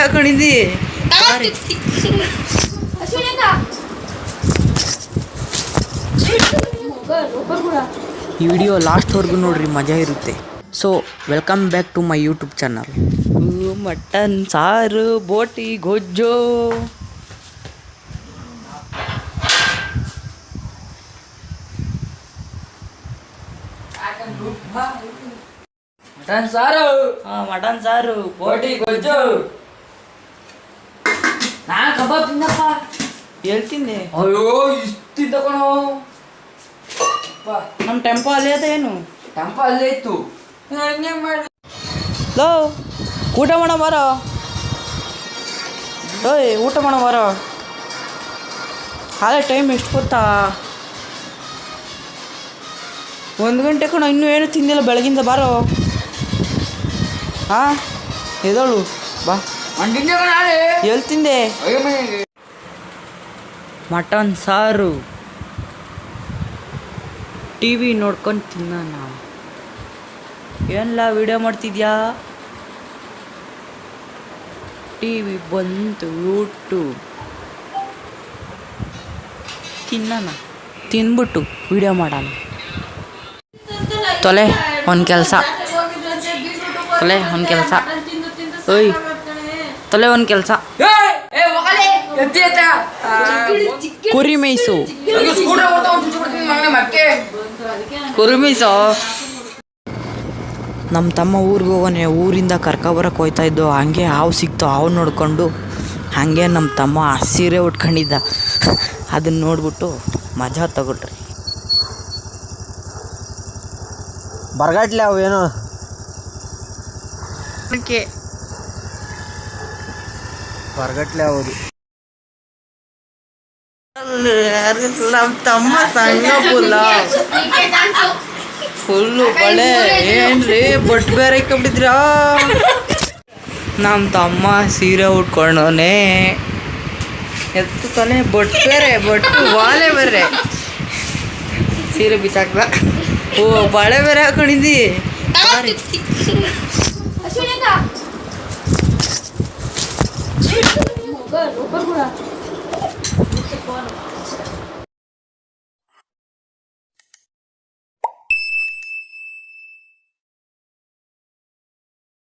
ಹಾಕೊಂಡಿದ್ದಿ. ಈ ವಿಡಿಯೋ ಲಾಸ್ಟ್ವರೆಗೂ ನೋಡ್ರಿ, ಮಜಾ ಇರುತ್ತೆ. So welcome back to my YouTube channel. Mutton ಸಾರು, ಬೋಟಿ ಗೊಜ್ಜು, ಮಟನ್ ಸಾರು, ಮಟನ್ ಸಾರು, ಬೋಟಿ ಗೊಜ್ಜು. ನಾನು ಕಬಾಬ್ ತಿಂದಪ್ಪ. ಹೇಳ್ತೀನಿ. ಅಯ್ಯೋ ಇಷ್ಟು ತಿಂದ ಕಣೋ. ನಮ್ಮ ಟೆಂಪೋ ಅಲ್ಲೇ ಅದ ಏನು? ಟೆಂಪೋ ಅಲ್ಲೇ ಇತ್ತು. ಹಂಗೆ ಮಾಡಿ ಲೋ, ಊಟ ಮಾಡೋ ಬರೋ. ಓಯ್, ಊಟ ಮಾಡೋ ಬರೋ. ಹಾಳೆ ಟೈಮ್ ಎಷ್ಟು ಗೊತ್ತಾ? 1 ಗಂಟೆ ಕಣೋ, ಇನ್ನೂ ಏನು ತಿಂದಿಲ್ಲ ಬೆಳಗಿಂದ. ಬಾರೋ. ಹಾಂ, ಎದೋಳು ಬಾ. ಎಲ್ಲಿ ತಿಂದೆ? ಮಟನ್ ಸಾರು ಟಿ ವಿ ನೋಡ್ಕೊಂಡು ತಿನ್ನೋಣ. ಏನೆಲ್ಲ ವಿಡಿಯೋ ಮಾಡ್ತಿದ್ಯಾ? ಟಿ ವಿ ಬಂತು, ಯೂಟ್ಯೂಬ್ ತಿನ್ನೋಣ. ತಿಂದ್ಬಿಟ್ಟು ವಿಡಿಯೋ ಮಾಡೋಣ. ತೊಲೆ ಒಂದು ಕೆಲಸ, ತೊಲೆ ಒಂದು ಕೆಲಸ. ಓಯ್, ತೊಲೆ ಒಂದು ಕೆಲಸ. ಕುರಿ ಮೇಯ್ಸು, ಕುರಿ ಮೇಯ್ಸು. ನಮ್ಮ ತಮ್ಮ ಊರಿಗೆ ಹೋಗೋನೆ, ಊರಿಂದ ಕರ್ಕೊಬರಕ್ಕೆ ಹೋಯ್ತಾ ಇದ್ದು. ಹಂಗೆ ಹಾವು ಸಿಕ್ತು, ಹಾವು ನೋಡ್ಕೊಂಡು ಹಾಗೆ ನಮ್ಮ ತಮ್ಮ ಸೀರೆ ಉಟ್ಕೊಂಡಿದ್ದ. ಅದನ್ನ ನೋಡ್ಬಿಟ್ಟು ಮಜಾ ತಗೊಟ್ರಿ. ಬರ್ಗಟ್ಲೆ ಅವೇನು ಬರ್ಗಟ್ಲೆ ಹೌದು. ನಮ್ಮ ತಮ್ಮ ಸಣ್ಣ ಫುಲ್ಲು ಬಳೆ. ಏನ್ರಿ ಬಟ್ ಬೇರೆ ಇಕ್ಕೊಂಬಿಟ್ಟಿದ್ರಾ? ನಮ್ಮ ತಮ್ಮ ಸೀರೆ ಉಟ್ಕೊಂಡವನೇ. ಎತ್ತು ತಾನೆ ಬೊಟ್ಟು ಬೇರೆ, ಬೊಟ್ಟು ಬಾಳೆ ಬೇರೆ. ಸೀರೆ ಬಿಸಾಕ್ದ. ಓ, ಬಾಳೆ ಬೇರೆ ಹಾಕೊಂಡಿದ್ದಿ.